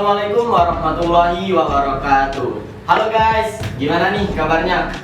Assalamualaikum warahmatullahi wabarakatuh. Halo guys, gimana nih kabarnya?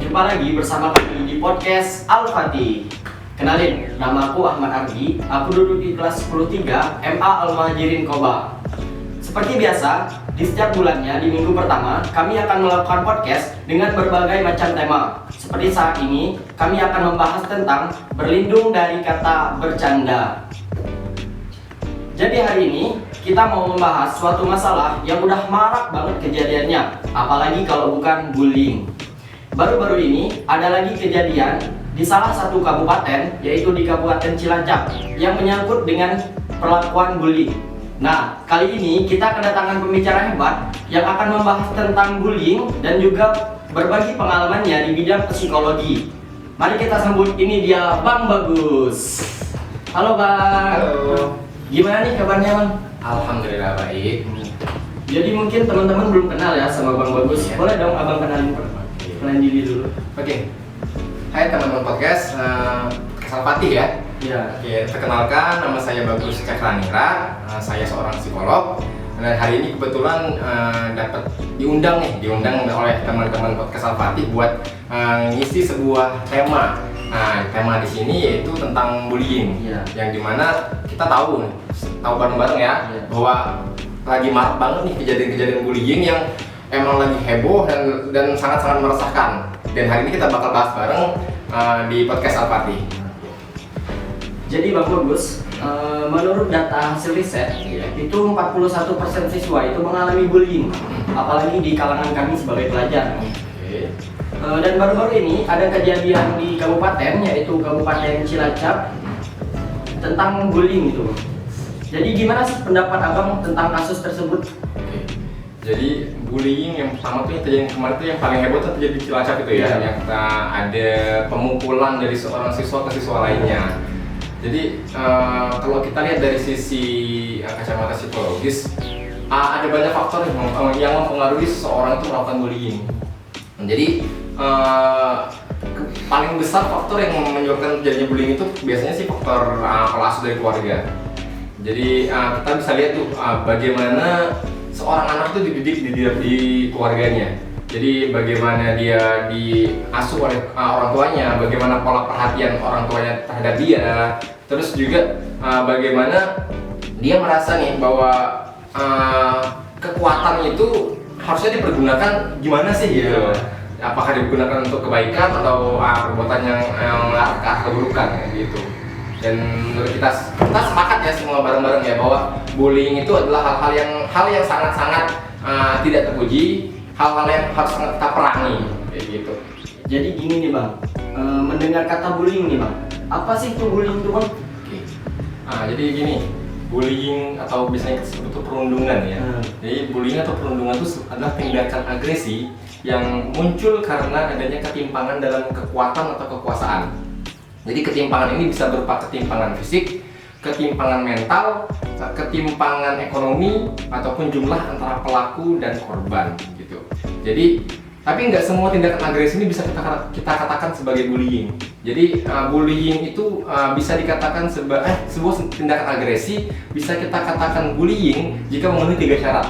Jumpa lagi bersama kami di podcast Al-Fatih. Kenalin, nama aku Ahmad Ardi. Aku duduk di kelas 103 MA Al-Muhajirin Koba. Seperti biasa, di setiap bulannya di minggu pertama kami akan melakukan podcast dengan berbagai macam tema. Seperti saat ini, kami akan membahas tentang berlindung dari kata bercanda. Jadi hari ini kita mau membahas suatu masalah yang udah marak banget kejadiannya, apalagi kalau bukan bullying. Baru-baru ini ada lagi kejadian di salah satu kabupaten, yaitu di Kabupaten Cilacap, yang menyangkut dengan perlakuan bullying. Nah, kali ini kita kedatangan pembicara hebat yang akan membahas tentang bullying dan juga berbagi pengalamannya di bidang psikologi. Mari kita sambut, ini dia Bang Bagus. Halo Bang. Halo. Gimana nih kabarnya Bang? Alhamdulillah baik. Jadi mungkin teman-teman belum kenal ya sama Bang Bagus. Boleh dong Abang kenalin diri dulu. Oke. Hai teman-teman podcast, Al-Fatih ya. Iya. Oke, perkenalkan nama saya Bagus Cakranira. Saya seorang psikolog. Dan hari ini kebetulan dapat diundang oleh teman-teman podcast Al-Fatih buat ngisi sebuah tema. Nah, tema di sini yaitu tentang bullying. Iya. Yang dimana kita tahu bareng-bareng ya, Iya, bahwa lagi marak banget nih kejadian-kejadian bullying yang emang lagi heboh dan sangat-sangat meresahkan. Dan hari ini kita bakal bahas bareng di podcast Al-Fatih. Jadi Bang Bagus, menurut data hasil riset, itu 41% siswa itu mengalami bullying, apalagi di kalangan kami sebagai pelajar. Oke. Dan baru-baru ini ada kejadian di kabupaten, yaitu Kabupaten Cilacap, tentang bullying itu. Jadi gimana sih pendapat Abang tentang kasus tersebut? Oke. Jadi bullying yang pertama tuh yang terjadi kemarin tuh yang paling heboh tuh terjadi di Cilacap itu ya, Iya. yang ada pemukulan dari seorang siswa ke siswa lainnya. Jadi kalau kita lihat dari sisi kacamata psikologis, ada banyak faktor yang mempengaruhi seseorang itu melakukan bullying. Jadi paling besar faktor yang menyebabkan terjadinya bullying itu biasanya sih faktor pola asuh dari keluarga. Jadi kita bisa lihat tuh bagaimana seorang anak itu dididik di keluarganya. Jadi bagaimana dia diasuh oleh orang tuanya, bagaimana pola perhatian orang tuanya terhadap dia, terus juga bagaimana dia merasa nih bahwa kekuatan itu harusnya dipergunakan gimana sih gitu. Apakah digunakan untuk kebaikan atau perbuatan yang ke arah keburukan gitu. Dan menurut kita sepakat ya semua bareng-bareng ya bahwa bullying itu adalah hal yang sangat-sangat tidak terpuji, hal-hal yang harus kita perangi kayak gitu. Jadi gini nih Bang, mendengar kata bullying nih Bang, apa sih itu bullying itu Bang? Oke. Jadi gini, bullying atau biasanya disebut itu perundungan ya. Jadi bullying atau perundungan itu adalah tindakan agresi yang muncul karena adanya ketimpangan dalam kekuatan atau kekuasaan. Jadi ketimpangan ini bisa berupa ketimpangan fisik, ketimpangan mental, ketimpangan ekonomi, ataupun jumlah antara pelaku dan korban gitu. Jadi tapi nggak semua tindakan agresi ini bisa kita katakan sebagai bullying. Jadi bullying itu bisa dikatakan sebuah tindakan agresi bisa kita katakan bullying jika memenuhi 3 syarat.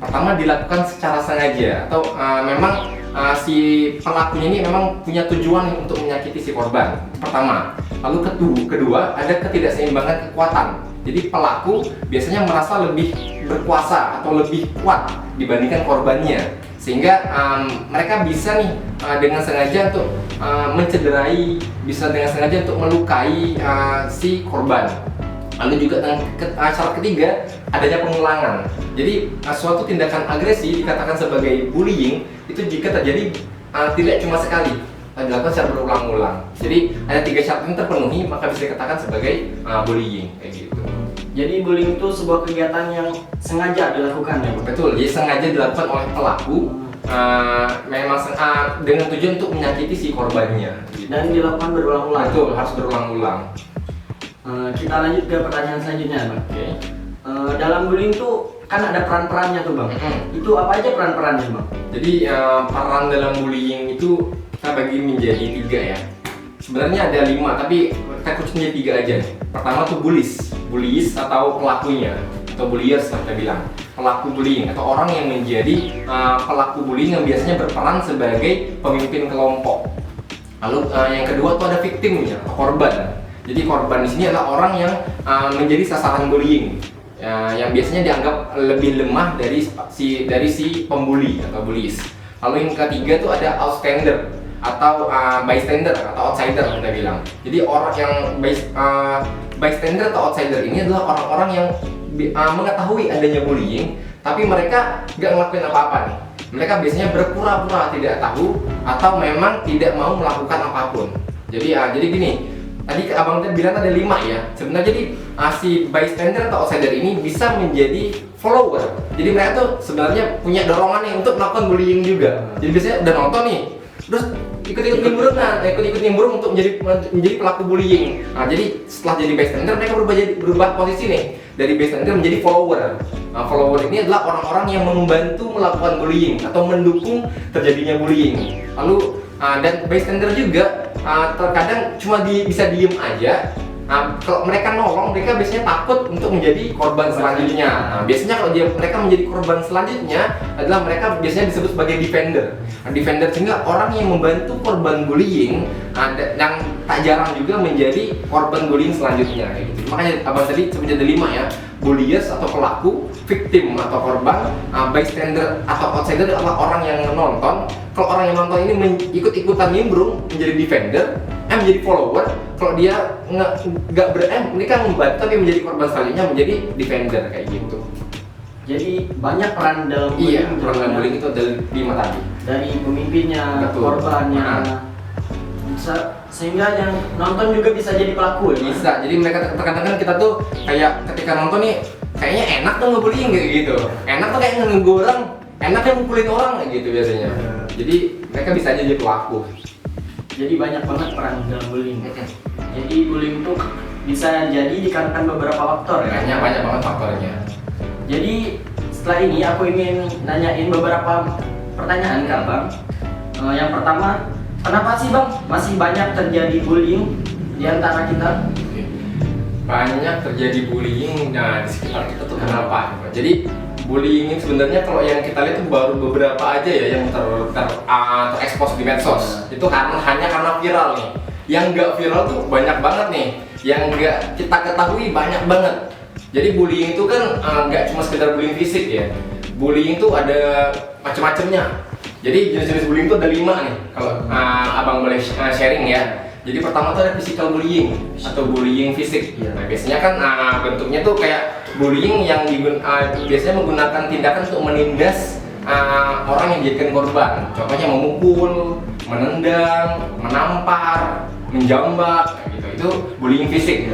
Pertama, dilakukan secara sengaja atau memang si pelakunya ini memang punya tujuan untuk menyakiti si korban. Pertama. Lalu kedua, ada ketidakseimbangan kekuatan. Jadi pelaku biasanya merasa lebih berkuasa atau lebih kuat dibandingkan korbannya, sehingga mereka bisa nih dengan sengaja untuk mencederai, bisa dengan sengaja untuk melukai si korban. Lalu juga dengan syarat ketiga, adanya pengulangan. Jadi suatu tindakan agresi dikatakan sebagai bullying itu jika terjadi tidak cuma sekali, dilakukan secara berulang-ulang. Jadi ada 3 syarat ini terpenuhi, maka bisa dikatakan sebagai bullying kayak gitu. Jadi bullying itu sebuah kegiatan yang sengaja dilakukan ya Bang? Betul, jadi sengaja dilakukan oleh pelaku memang dengan tujuan untuk menyakiti si korbannya gitu. Dan dilakukan berulang-ulang. Betul, harus berulang-ulang. Kita lanjut ke pertanyaan selanjutnya Bang. Oke. Dalam bullying tuh kan ada peran-perannya tuh Bang. Itu apa aja peran-perannya Bang? Jadi peran dalam bullying itu kita bagi menjadi 3 ya. Sebenarnya ada 5, tapi kita kucing menjadi 3 aja. Pertama tuh bullies atau pelakunya, atau bulliers kita bilang. pelaku bullying atau orang yang menjadi pelaku bullying yang biasanya berperan sebagai pemimpin kelompok. Lalu yang kedua tuh ada victimnya atau korban. Jadi korban di sini adalah orang yang menjadi sasaran bullying, yang biasanya dianggap lebih lemah dari si pembuli atau bullies. Lalu yang ketiga tuh ada outstander atau bystander atau outsider kita bilang. Jadi orang yang bystander atau outsider ini adalah orang-orang yang mengetahui adanya bullying, tapi mereka nggak ngelakuin apa-apa nih. Mereka biasanya berpura-pura tidak tahu atau memang tidak mau melakukan apapun. Jadi gini. Tadi abang bilang ada 5 ya. Sebenarnya jadi si bystander atau outsider ini bisa menjadi follower. Jadi mereka tuh sebenarnya punya dorongan nih untuk melakukan bullying juga. Jadi biasanya udah nonton nih, terus ikut-ikut nimbrung untuk menjadi pelaku bullying. Nah, jadi setelah jadi bystander mereka berubah posisi nih dari bystander menjadi follower. Nah, follower ini adalah orang-orang yang membantu melakukan bullying atau mendukung terjadinya bullying. Lalu dan bystander juga terkadang cuma bisa diem aja. Kalau mereka nolong, mereka biasanya takut untuk menjadi korban selanjutnya. Biasanya kalau mereka menjadi korban selanjutnya adalah mereka biasanya disebut sebagai defender. Defender sehingga orang yang membantu korban bullying yang tak jarang juga menjadi korban bullying selanjutnya. Gitu. Makanya abang tadi sebenarnya ada 5 ya. Bulliers atau pelaku, victim atau korban, bystander atau outsider adalah orang yang nonton. Kalau orang yang nonton ini ikut-ikutan nimbrung menjadi defender, menjadi follower. Kalau dia mereka membantu tapi menjadi korban selanjutnya menjadi defender kayak gitu. Jadi banyak peran dalam bullying. Iya, peran dalam bullying itu ada 5 tadi. Dari pemimpinnya, betul, korbannya, sehingga yang nonton juga bisa jadi pelaku ya? Bisa, jadi mereka terkadang kan kita tuh kayak ketika nonton nih kayaknya enak tuh ngebullying gitu. Enak tuh kayak ngeganggu orang, enak kan mukulin orang kayak gitu biasanya. Jadi mereka bisa aja jadi pelaku. Jadi banyak banget peran dalam bullying. Jadi bullying itu bisa jadi dikarenakan beberapa faktor ya? Banyak banget faktornya. Jadi setelah ini aku ingin nanyain beberapa pertanyaan ke abang. Yang pertama, kenapa sih bang masih banyak terjadi bullying di antara kita? Banyak terjadi bullying di sekitar kita tuh kenapa? Jadi bullying ini sebenarnya kalau yang kita lihat tuh baru beberapa aja ya yang terekspos di medsos. Itu hanya karena viral nih. Yang nggak viral tuh banyak banget nih. Yang nggak kita ketahui banyak banget. Jadi bullying itu kan nggak cuma sekedar bullying fisik ya. Bullying tuh ada macam-macamnya. Jadi jenis-jenis bullying itu ada 5 nih. Kalau abang boleh sharing ya. Jadi pertama tuh ada physical bullying atau bullying fisik. Nah, biasanya kan bentuknya tuh kayak bullying yang biasanya menggunakan tindakan untuk menindas orang yang dijadikan korban. Contohnya memukul, menendang, menampar, menjambak, gitu. Itu bullying fisik.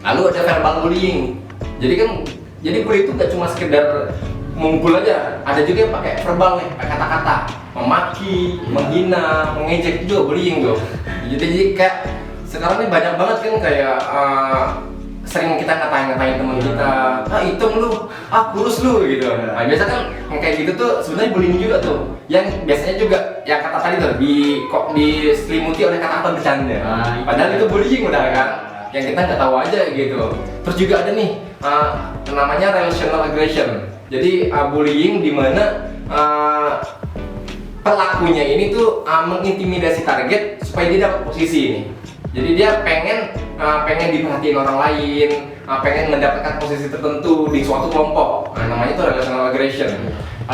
Lalu ada verbal bullying. Jadi bullying itu nggak cuma sekedar memukul aja, ada juga yang pakai verbal nih, pakai kata-kata, memaki, menghina, mengejek, itu juga bullying tuh. Jadi kayak sekarang nih banyak banget kan kayak sering kita ngatain teman kita, hitam lu, kurus lu gitu. Nah biasa kan yang kayak gitu tuh sebenarnya bullying juga tuh. Yang biasanya juga yang kata tadi tuh diselimuti oleh kata-kata bercanda. Padahal itu bullying udah kan, yang kita nggak tahu aja gitu. Terus juga ada nih namanya relational aggression. Jadi bullying di mana pelakunya ini tuh mengintimidasi target supaya dia dapat posisi ini. Jadi dia pengen diperhatiin orang lain, pengen mendapatkan posisi tertentu di suatu kelompok. Namanya itu relational aggression.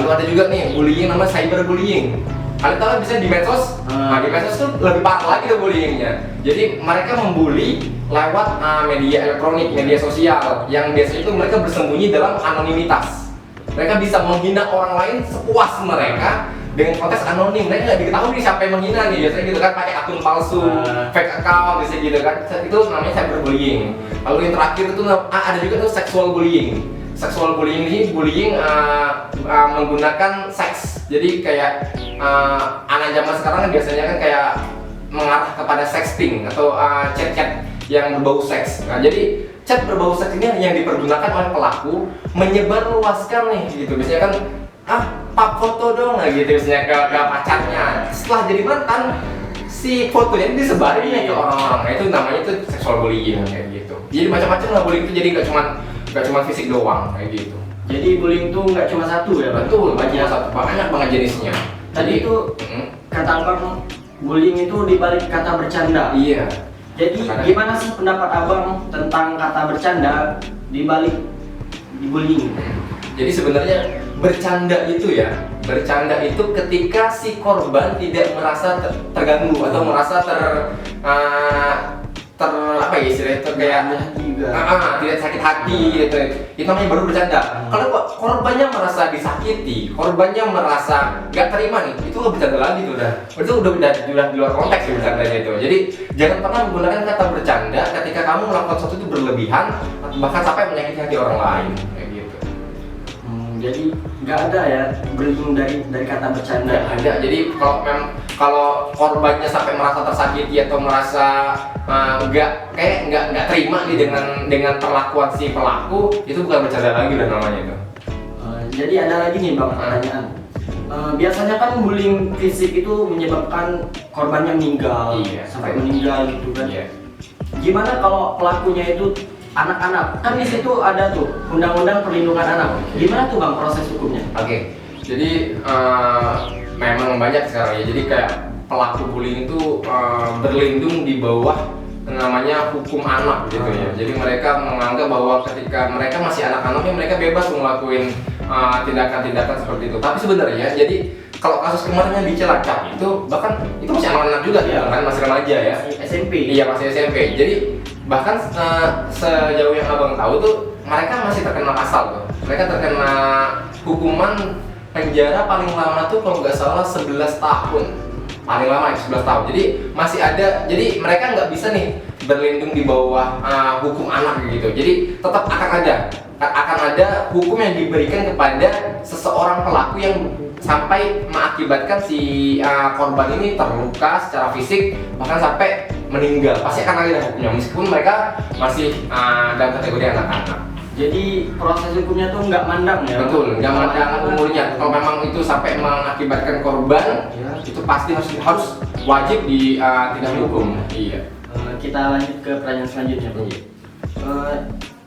Lalu ada juga nih bullying namanya cyberbullying. Kalian tahu bisa di medsos? Di medsos tuh lebih parah lagi tuh bullyingnya. Jadi mereka membuli lewat media elektronik, media sosial yang biasanya itu mereka bersembunyi dalam anonimitas. Mereka bisa menghina orang lain sepuas mereka dengan konteks anonim. Mereka nggak diketahui siapa yang menghina nih. Biasanya gitu kan pakai akun palsu, fake account, biasanya gitu kan. Itu namanya cyberbullying. Lalu yang terakhir itu ada juga tuh sexual bullying. Sexual bullying ini bullying menggunakan seks. Jadi kayak anak zaman sekarang kan biasanya kan kayak mengarah kepada sexting atau chat-chat yang berbau seks. Nah, jadi chat berbau seks ini yang dipergunakan oleh pelaku menyebarluaskan nih gitu. Biasanya kan pak foto dong gitu biasanya ke pacarnya. Setelah jadi mantan si fotonya disebarin nih ke orang-orang. Nah, itu namanya itu sexual bullying kayak gitu. Jadi macam-macam lah bullying itu, jadi nggak cuma fisik doang kayak gitu. Jadi bullying tuh nggak cuma satu ya, Bang? Betul, banyak banget jenisnya. Tadi itu kata Abang, bullying itu dibalik kata bercanda. Iya. Jadi gimana sih pendapat Abang tentang kata bercanda dibalik bullying? Jadi sebenarnya bercanda itu ketika si korban tidak merasa terganggu atau merasa apa ya istilahnya itu kayak tidak sakit hati gitu. Itu namanya baru bercanda. Kalau korbannya merasa disakiti, korbannya merasa nggak terima nih, itu nggak bercanda lagi tuh udah. Itu udah di luar konteks ya bercandanya itu. Jadi jangan pernah menggunakan kata bercanda ketika kamu melakukan sesuatu itu berlebihan bahkan sampai menyakiti hati orang lain kayak gitu. Jadi nggak ada ya bullying dari kata bercanda. Nggak ada. Jadi kalau korbannya sampai merasa tersakiti atau merasa nggak terima nih dengan perlakuan si pelaku, itu bukan bercanda lagi udah namanya itu. Jadi ada lagi nih Bang pertanyaan. Biasanya kan bullying fisik itu menyebabkan korbannya meninggal, sampai meninggal gitu kan. Iya. Gimana kalau pelakunya itu anak-anak? Kan di situ ada tuh Undang-Undang Perlindungan Anak. Gimana tuh Bang proses hukumnya? Oke. Jadi memang banyak sekarang ya. Jadi kayak pelaku bullying itu berlindung di bawah namanya hukum anak gitu ya. Jadi mereka menganggap bahwa ketika mereka masih anak-anaknya mereka bebas ngelakuin tindakan-tindakan seperti itu. Tapi sebenarnya jadi kalau kasus kemarin yang di Cilacap itu bahkan itu masih anak-anak juga ya, kan masih remaja ya. SMP. Iya, masih SMP. Jadi bahkan sejauh yang Abang tahu tuh mereka masih terkena pasal tuh. Mereka terkena hukuman penjara paling lama tuh kalau nggak salah 11 tahun. Paling lama 11 tahun. Jadi masih ada, jadi mereka nggak bisa nih berlindung di bawah hukum anak gitu. Jadi tetap akan ada hukum yang diberikan kepada seseorang pelaku yang sampai mengakibatkan si korban ini terluka secara fisik bahkan sampai meninggal. Pasti akan ada hukumnya meskipun mereka masih dalam kategori anak-anak. Jadi proses hukumnya tuh nggak mandang ya? Betul, nggak mandang umurnya. Kalau memang itu sampai mengakibatkan korban, itu pasti harus wajib ditindak hukum. Iya. Kita lanjut ke pertanyaan selanjutnya, Bang.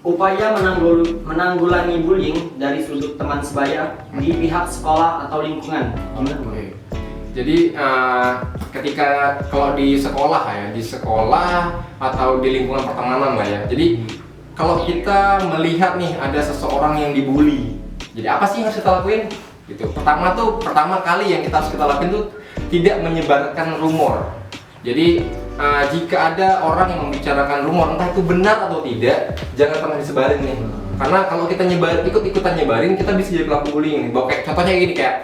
Upaya menanggulangi bullying dari sudut teman sebaya di pihak sekolah atau lingkungan. Gimana? Jadi ketika kalau di sekolah atau di lingkungan pertemanan lah ya. Jadi kalau kita melihat nih ada seseorang yang dibully, jadi apa sih yang harus kita lakuin? Gitu. Pertama kali yang kita harus lakuin tuh tidak menyebarkan rumor. Jadi jika ada orang yang membicarakan rumor, entah itu benar atau tidak, jangan pernah disebarin nih. Karena kalau kita ikut-ikutan nyebarin, kita bisa jadi pelaku bullying nih. Kayak contohnya gini kayak,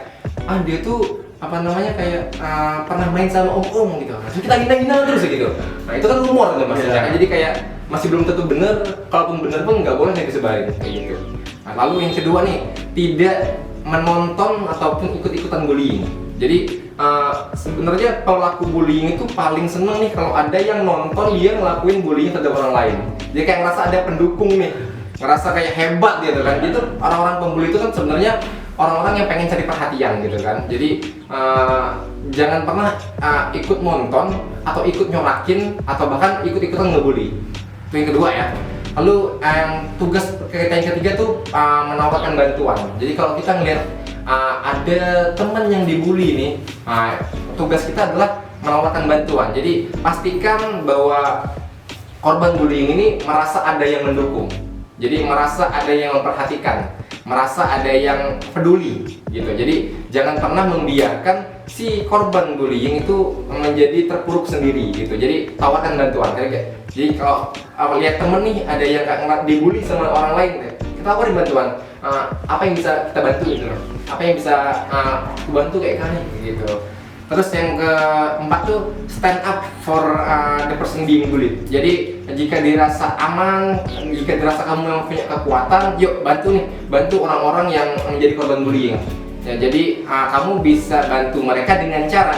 dia tuh pernah main sama om gitu. Nah, kita hina-hina terus gitu. Nah itu kan rumor tuh maksudnya. Jadi kayak masih belum tentu benar. Kalaupun benar pun nggak boleh disebarin kayak gitu. Nah, lalu yang kedua nih, tidak menonton ataupun ikut-ikutan bullying. Jadi sebenarnya pelaku bullying itu paling seneng nih kalau ada yang nonton dia ngelakuin bullying terhadap orang lain. Dia kayak ngerasa ada pendukung nih, ngerasa kayak hebat gitu kan. Itu orang-orang pembuli itu kan sebenarnya orang-orang yang pengen cari perhatian gitu kan. Jadi jangan pernah ikut nonton atau ikut nyorakin atau bahkan ikut-ikutan ngebully. Itu yang kedua ya. Lalu tugas kita yang ketiga tuh menawarkan bantuan. Jadi kalau kita ngeliat ada teman yang dibully nih, tugas kita adalah menawarkan bantuan. Jadi pastikan bahwa korban bullying ini merasa ada yang mendukung. Jadi merasa ada yang memperhatikan, merasa ada yang peduli gitu. Jadi jangan pernah membiarkan si korban bullying itu menjadi terpuruk sendiri gitu. Jadi tawarkan bantuan. Jadi kalau lihat temen nih ada yang dibully sama orang lain, kita tawarin bantuan. Apa yang bisa kita bantu gitu loh. Apa yang bisa bantu kayak kalian gitu. Terus yang keempat tuh stand up for the person being bullied. Jadi jika dirasa aman, jika dirasa kamu yang punya kekuatan, yuk bantu orang-orang yang menjadi korban bullying. Ya, jadi kamu bisa bantu mereka dengan cara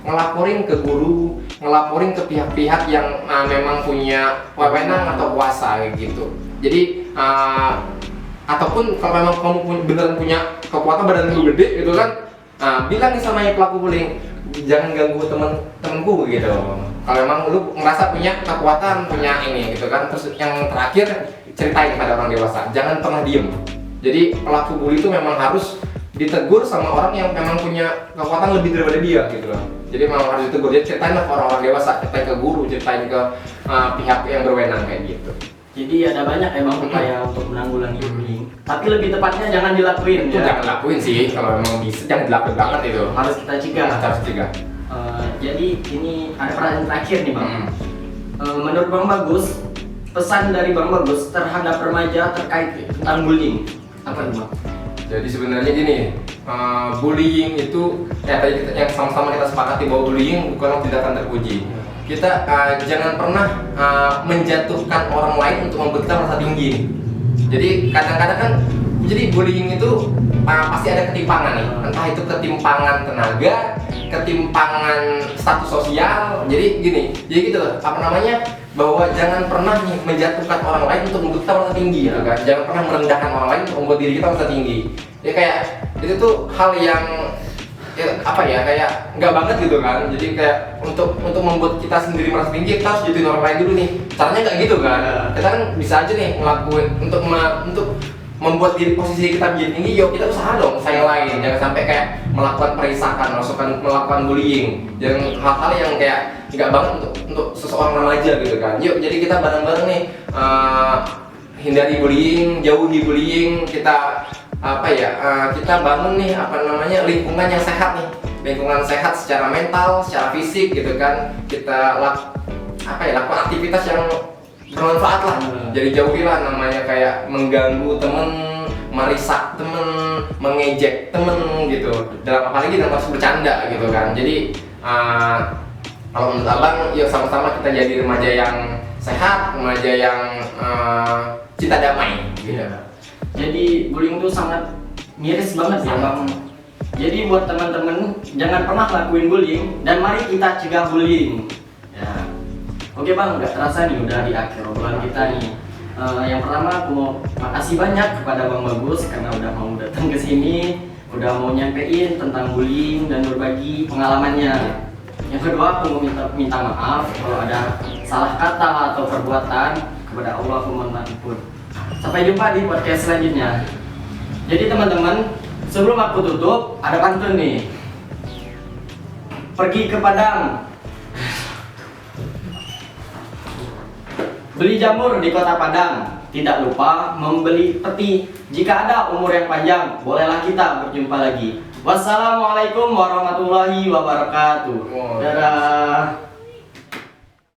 ngelaporin ke guru, ngelaporin ke pihak-pihak yang memang punya wewenang atau kuasa gitu. Jadi ataupun kalau memang kamu beneran punya kekuatan badan lu gede gitu kan, bilang nih sama yang pelaku bullying, jangan ganggu temen-temenku gitu. Kalau memang lu ngerasa punya kekuatan, punya ini gitu kan. Terus yang terakhir, ceritain kepada orang dewasa, jangan pernah diem. Jadi pelaku bully itu memang harus ditegur sama orang yang memang punya kekuatan lebih daripada dia gitu loh. Jadi memang harus ditegur. Jadi ceritain lah ke orang-orang dewasa, ceritain ke guru, ceritain ke pihak yang berwenang kayak gitu. Jadi ada banyak emang upaya untuk menanggulangi bullying. Tapi lebih tepatnya jangan dilakuin Itu ya. jangan lakuin sih, kalau memang bisa jangan dilakuin banget itu. Harus kita cegah. Harus cegah. Jadi ini ada pertanyaan terakhir nih Bang. Menurut Bang Bagus, pesan dari Bang Bagus terhadap remaja terkait tentang bullying apa itu Bang? Jadi sebenarnya gini, bullying itu ya tadi yang sama-sama kita sepakati bahwa bullying bukanlah tindakan terpuji. Kita jangan pernah menjatuhkan orang lain untuk membuat kita merasa tinggi. Jadi kadang-kadang kan, jadi bullying itu pasti ada ketimpangan nih. Entah itu ketimpangan tenaga, ketimpangan status sosial. Jadi gini, jadi gitu loh. Apa namanya? Bahwa jangan pernah nih menjatuhkan orang lain untuk membuat kita merasa tinggi, gitu kan? Jangan pernah merendahkan orang lain untuk membuat diri kita merasa tinggi. Ya kayak itu tuh hal yang apa ya, kayak nggak banget gitu kan. Jadi kayak untuk membuat kita sendiri merasa tinggi, kita harus jatuhin orang lain dulu nih. Caranya nggak gitu kan. Kita kan bisa aja nih ngelakuin untuk membuat diri posisi kita menjadi tinggi. Yuk kita usaha dong usaha yang lain. Jangan sampai kayak melakukan perisakan, melakukan bullying. Jangan hal-hal yang kayak nggak banget untuk seseorang remaja gitu kan. Yuk jadi kita bareng-bareng nih hindari bullying, jauhi bullying. Kita kita bangun nih lingkungan yang sehat nih, lingkungan sehat secara mental, secara fisik gitu kan. Kita lakukan aktivitas yang bermanfaat lah. Jadi jauhilah namanya kayak mengganggu temen, merisak temen, mengejek temen gitu. Apalagi dalam kasus bercanda gitu kan. Jadi kalau menurut abang, yuk sama-sama kita jadi remaja yang sehat, remaja yang cinta damai gitu. Jadi bullying itu sangat miris banget ya Bang. Jadi buat teman-teman jangan pernah lakuin bullying dan mari kita cegah bullying. Ya. Oke Bang, nggak terasa nih udah di akhir obrolan kita nih. Yang pertama aku mau makasih banyak kepada Bang Bagus karena udah mau datang ke sini, udah mau nyampein tentang bullying dan berbagi pengalamannya. Yang kedua aku mau minta maaf kalau ada salah kata atau perbuatan, kepada Allah aku mohon ampun. Sampai jumpa di podcast selanjutnya. Jadi teman-teman, sebelum aku tutup, ada pantun nih. Pergi ke Padang, beli jamur di kota Padang. Tidak lupa membeli peti. Jika ada umur yang panjang, bolehlah kita berjumpa lagi. Wassalamualaikum warahmatullahi wabarakatuh. Dadah.